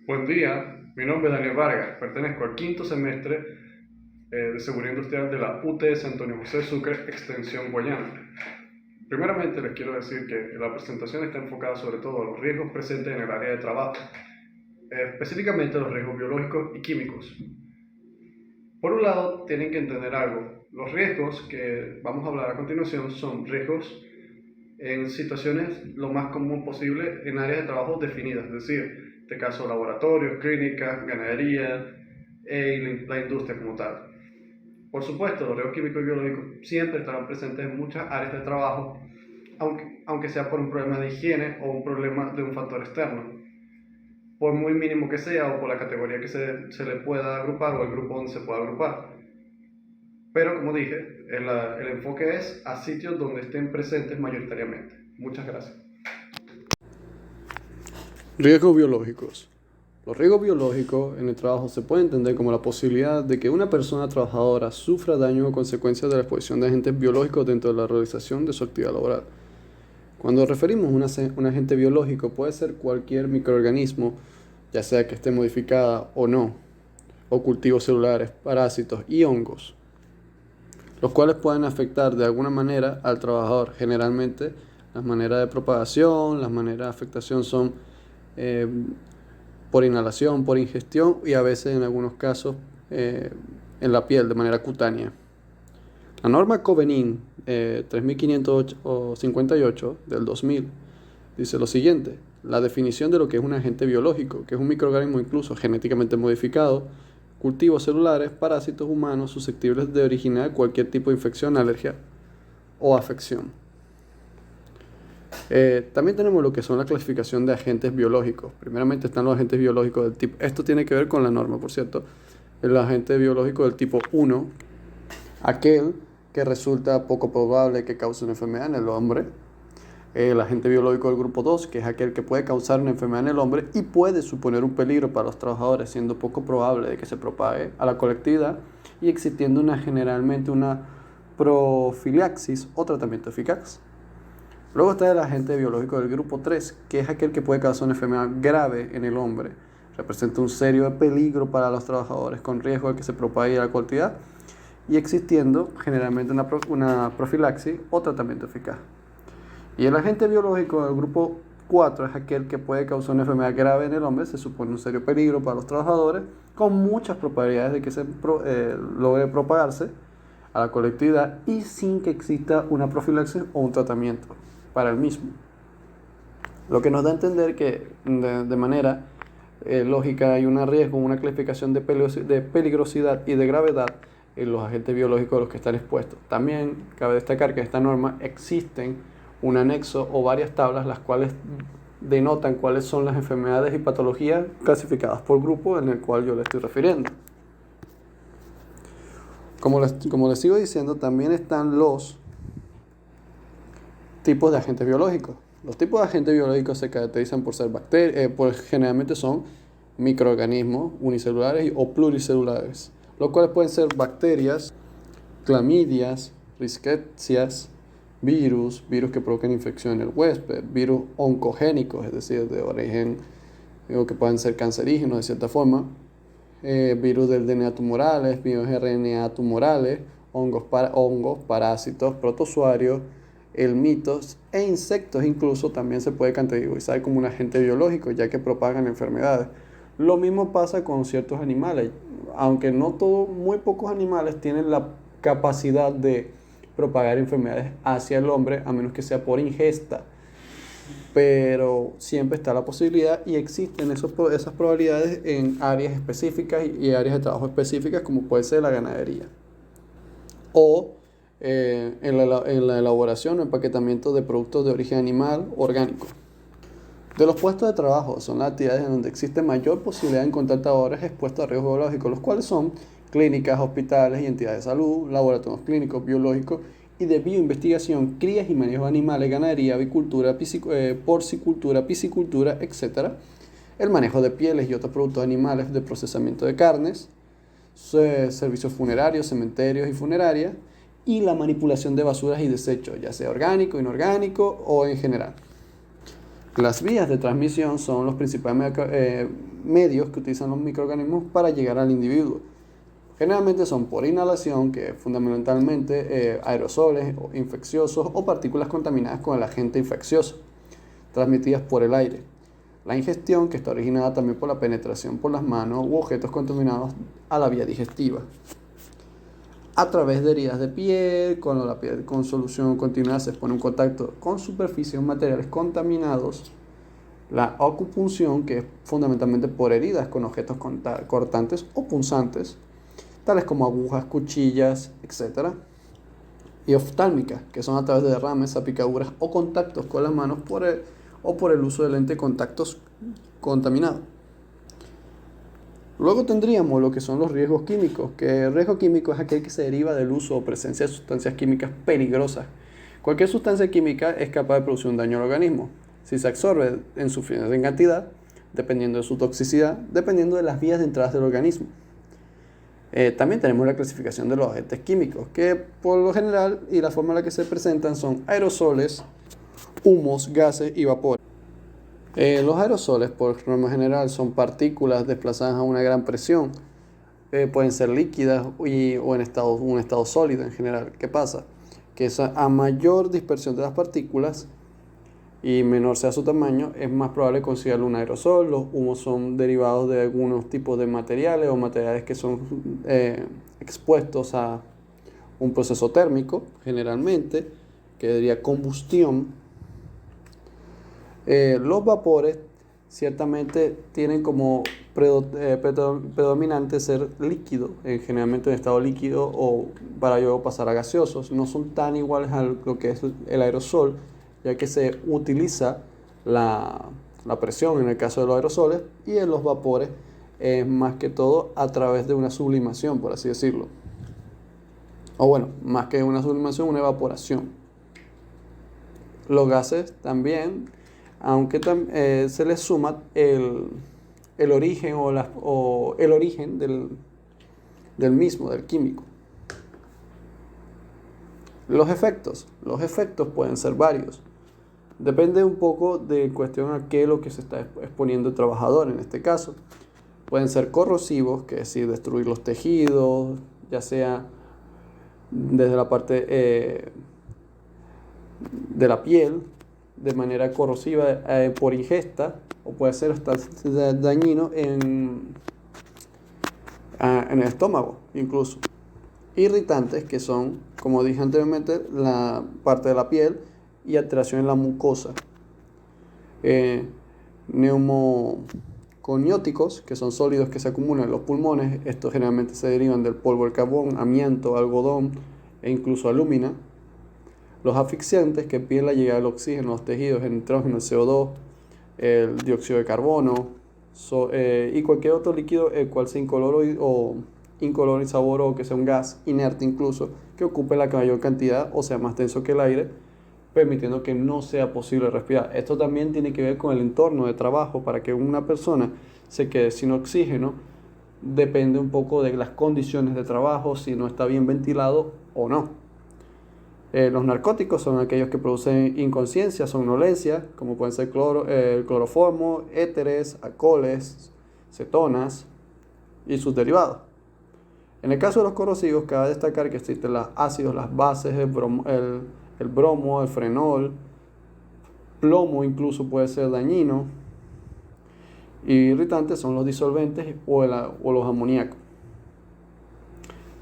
Buen día, mi nombre es Daniel Vargas, pertenezco al quinto semestre de Seguridad Industrial de la UTS Antonio José Sucre, Extensión Guayana. Primeramente les quiero decir que la presentación está enfocada sobre todo a los riesgos presentes en el área de trabajo, específicamente los riesgos biológicos y químicos. Por un lado, tienen que entender algo. Los riesgos que vamos a hablar a continuación son riesgos en situaciones lo más común posible en áreas de trabajo definidas, es decir, en este caso laboratorios, clínicas, ganadería y la industria como tal. Por supuesto, los riesgos químicos y biológicos siempre estarán presentes en muchas áreas de trabajo, aunque sea por un problema de higiene o un problema de un factor externo, por muy mínimo que sea o por la categoría que se le pueda agrupar o el grupo donde se pueda agrupar. Pero como dije, el enfoque es a sitios donde estén presentes mayoritariamente. Muchas gracias. Riesgos biológicos. Los riesgos biológicos en el trabajo se pueden entender como la posibilidad de que una persona trabajadora sufra daño o consecuencias de la exposición de agentes biológicos dentro de la realización de su actividad laboral. Cuando referimos a un agente biológico, puede ser cualquier microorganismo, ya sea que esté modificada o no, o cultivos celulares, parásitos y hongos, los cuales pueden afectar de alguna manera al trabajador. Generalmente, las maneras de propagación, las maneras de afectación son por inhalación, por ingestión y a veces en algunos casos en la piel de manera cutánea. La norma Covenin 3558 del 2000 dice lo siguiente: la definición de lo que es un agente biológico, que es un microorganismo incluso genéticamente modificado, cultivos celulares, parásitos humanos susceptibles de originar cualquier tipo de infección, alergia o afección. También tenemos lo que son la clasificación de agentes biológicos. Primeramente están los agentes biológicos del tipo, esto tiene que ver con la norma, por cierto, el agente biológico del tipo 1, aquel que resulta poco probable que cause una enfermedad en el hombre. El agente biológico del grupo 2, que es aquel que puede causar una enfermedad en el hombre y puede suponer un peligro para los trabajadores, siendo poco probable de que se propague a la colectividad y existiendo generalmente una profilaxis o tratamiento eficaz. Luego está el agente biológico del grupo 3, que es aquel que puede causar una enfermedad grave en el hombre. Representa un serio peligro para los trabajadores con riesgo de que se propague a la colectividad y existiendo generalmente una profilaxis o tratamiento eficaz. Y el agente biológico del grupo 4 es aquel que puede causar una enfermedad grave en el hombre, se supone un serio peligro para los trabajadores, con muchas probabilidades de que se logre propagarse a la colectividad y sin que exista una profilaxis o un tratamiento para el mismo. Lo que nos da a entender que de manera lógica hay un riesgo, una clasificación de peligrosidad y de gravedad en los agentes biológicos a los que están expuestos. También cabe destacar que en esta norma existen un anexo o varias tablas las cuales denotan cuáles son las enfermedades y patologías clasificadas por grupo en el cual yo le estoy refiriendo. Como les sigo diciendo, también están los tipos de agentes biológicos. Los tipos de agentes biológicos se caracterizan por ser bacterias, pues generalmente son microorganismos unicelulares o pluricelulares, los cuales pueden ser bacterias, clamidias, rickettsias, virus que provocan infección en el huésped, virus oncogénicos, es decir, de origen que pueden ser cancerígenos de cierta forma, virus del DNA tumorales, virus RNA tumorales, hongos, parásitos, protozoarios, mitos e insectos incluso también se puede categorizar como un agente biológico, ya que propagan enfermedades. Lo mismo pasa con ciertos animales, aunque no todos, muy pocos animales tienen la capacidad de propagar enfermedades hacia el hombre, a menos que sea por ingesta. Pero siempre está la posibilidad y existen esas probabilidades en áreas específicas y áreas de trabajo específicas, como puede ser la ganadería o en la elaboración o empaquetamiento de productos de origen animal orgánico. De los puestos de trabajo son las actividades en donde existe mayor posibilidad de encontrar trabajadores expuestos a riesgos biológicos, los cuales son clínicas, hospitales y entidades de salud, laboratorios clínicos, biológicos y de bioinvestigación, crías y manejo de animales, ganadería, avicultura, porcicultura, piscicultura, etc. El manejo de pieles y otros productos animales de procesamiento de carnes, servicios funerarios, cementerios y funerarias, y la manipulación de basuras y desechos, ya sea orgánico, inorgánico o en general. Las vías de transmisión son los principales medios que utilizan los microorganismos para llegar al individuo. Generalmente son por inhalación, que es fundamentalmente aerosoles infecciosos o partículas contaminadas con el agente infeccioso, transmitidas por el aire. La ingestión, que está originada también por la penetración por las manos u objetos contaminados a la vía digestiva. A través de heridas de piel, cuando la piel con solución continua se pone en contacto con superficies o materiales contaminados. La acupunción, que es fundamentalmente por heridas con objetos cortantes o punzantes, tales como agujas, cuchillas, etc. Y oftálmicas, que son a través de derrames, salpicaduras o contactos con las manos por el uso de lente de contactos contaminados. Luego tendríamos lo que son los riesgos químicos, que el riesgo químico es aquel que se deriva del uso o presencia de sustancias químicas peligrosas. Cualquier sustancia química es capaz de producir un daño al organismo, si se absorbe en suficiente cantidad, dependiendo de su toxicidad, dependiendo de las vías de entrada del organismo. También tenemos la clasificación de los agentes químicos, que por lo general y la forma en la que se presentan son aerosoles, humos, gases y vapores. Los aerosoles, por norma general, son partículas desplazadas a una gran presión. Pueden ser líquidas o en un estado sólido en general. ¿Qué pasa? Que a mayor dispersión de las partículas y menor sea su tamaño, es más probable considerarlo un aerosol. Los humos son derivados de algunos tipos de materiales o materiales que son expuestos a un proceso térmico, generalmente, que diría combustión. Los vapores ciertamente tienen como predominante ser líquido, generalmente en estado líquido o para luego pasar a gaseosos. No son tan iguales a lo que es el aerosol, ya que se utiliza la presión en el caso de los aerosoles, y en los vapores es más que todo a través de una sublimación, por así decirlo. O bueno, más que una sublimación, una evaporación. Los gases también, aunque se les suma el origen o el origen del mismo, del químico. Los efectos pueden ser varios. Depende un poco de cuestión a qué es lo que se está exponiendo el trabajador en este caso. Pueden ser corrosivos, que es decir, destruir los tejidos, ya sea desde la parte de la piel, de manera corrosiva por ingesta, o puede ser hasta dañino en el estómago incluso. Irritantes, que son, como dije anteriormente, la parte de la piel y alteración en la mucosa. Neumoconióticos, que son sólidos que se acumulan en los pulmones. Estos generalmente se derivan del polvo de carbón, amianto, algodón e incluso alúmina. Los asfixiantes, que impiden la llegada del oxígeno a los tejidos, el nitrógeno, el CO2, el dióxido de carbono y cualquier otro líquido el cual sea incoloro o insaboro, o que sea un gas inerte incluso, que ocupe la mayor cantidad o sea más denso que el aire, permitiendo que no sea posible respirar. Esto también tiene que ver con el entorno de trabajo. Para que una persona se quede sin oxígeno, depende un poco de las condiciones de trabajo, si no está bien ventilado o no. Los narcóticos son aquellos que producen inconsciencia, somnolencia, como pueden ser el cloroformo, éteres, alcoholes, cetonas y sus derivados. En el caso de los corrosivos, cabe destacar que existen los ácidos, las bases, el bromo, el frenol, plomo incluso puede ser dañino. Y irritantes son los disolventes o los amoníacos.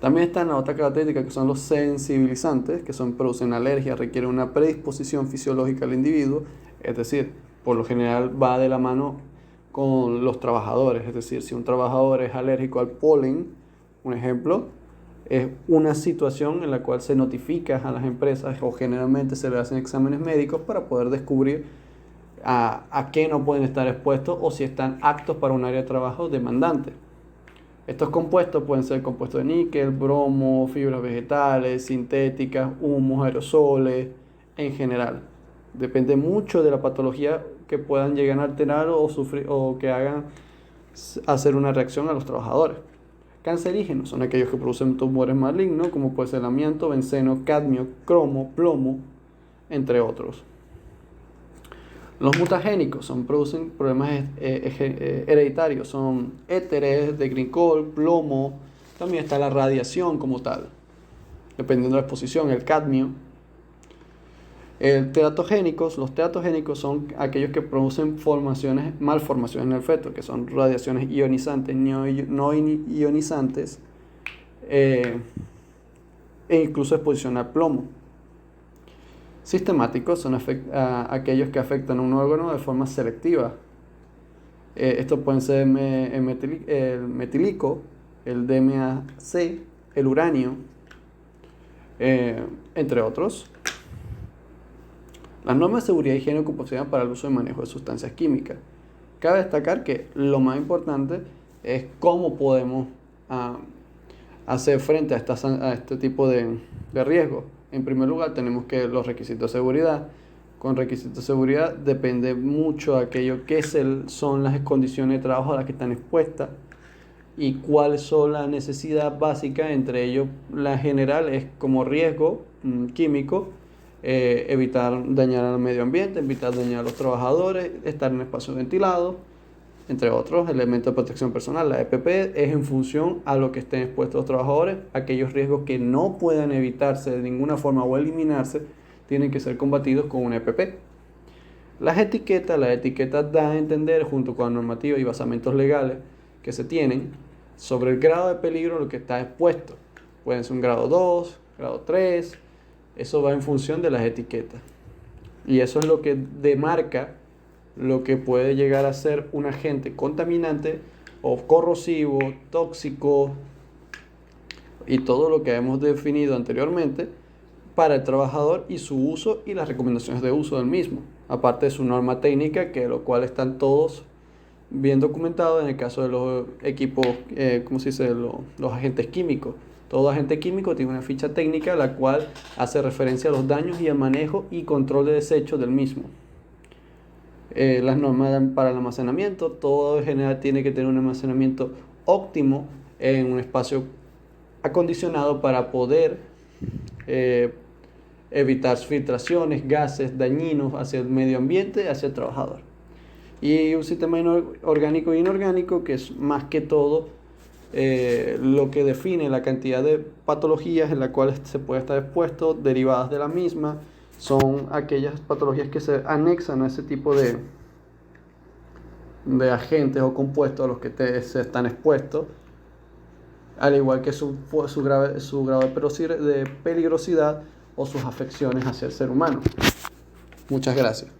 También están las otras características, que son los sensibilizantes, que producen alergia, requieren una predisposición fisiológica al individuo, es decir, por lo general va de la mano con los trabajadores. Es decir, si un trabajador es alérgico al polen, un ejemplo, es una situación en la cual se notifica a las empresas o generalmente se le hacen exámenes médicos para poder descubrir a qué no pueden estar expuestos o si están aptos para un área de trabajo demandante. Estos compuestos pueden ser compuestos de níquel, bromo, fibras vegetales, sintéticas, humos, aerosoles, en general. Depende mucho de la patología que puedan llegar a alterar o sufrir o que hagan hacer una reacción a los trabajadores. Cancerígenos son aquellos que producen tumores malignos, como puede ser el amianto, benceno, cadmio, cromo, plomo, entre otros. Los mutagénicos producen problemas hereditarios, son éteres de glicol, plomo, también está la radiación como tal, dependiendo de la exposición, el cadmio. Los teratogénicos son aquellos que producen malformaciones en el feto, que son radiaciones ionizantes, no ionizantes, e incluso exposición al plomo. Sistemáticos son aquellos que afectan a un órgano de forma selectiva. Estos pueden ser el metílico, el DMAC, el uranio, entre otros. Las normas de seguridad y higiene ocupacional para el uso y manejo de sustancias químicas. Cabe destacar que lo más importante es cómo podemos hacer frente a este tipo de riesgos. En primer lugar, tenemos que los requisitos de seguridad. Con requisitos de seguridad depende mucho de aquello que son las condiciones de trabajo a las que están expuestas y cuáles son las necesidades básicas. Entre ellos, la general es como riesgo químico, evitar dañar al medio ambiente, evitar dañar a los trabajadores, estar en espacios ventilados, entre otros elementos de protección personal. La EPP es en función a lo que estén expuestos los trabajadores. Aquellos riesgos que no puedan evitarse de ninguna forma o eliminarse tienen que ser combatidos con una EPP. Las etiquetas dan a entender, junto con la normativa y basamentos legales que se tienen, sobre el grado de peligro a lo que está expuesto. Pueden ser un grado 2, grado 3, eso va en función de las etiquetas. Y eso es lo que demarca lo que puede llegar a ser un agente contaminante o corrosivo, tóxico y todo lo que hemos definido anteriormente para el trabajador y su uso y las recomendaciones de uso del mismo, aparte de su norma técnica, que lo cual están todos bien documentados en el caso de los equipos, los agentes químicos. Todo agente químico tiene una ficha técnica la cual hace referencia a los daños y al manejo y control de desechos del mismo. Las normas para el almacenamiento, todo en general tiene que tener un almacenamiento óptimo en un espacio acondicionado para poder evitar filtraciones, gases dañinos hacia el medio ambiente, hacia el trabajador. Y un sistema orgánico e inorgánico, que es más que todo lo que define la cantidad de patologías en las cuales se puede estar expuesto, derivadas de la misma. Son aquellas patologías que se anexan a ese tipo de agentes o compuestos a los que se están expuestos, al igual que su grado de peligrosidad o sus afecciones hacia el ser humano. Muchas gracias.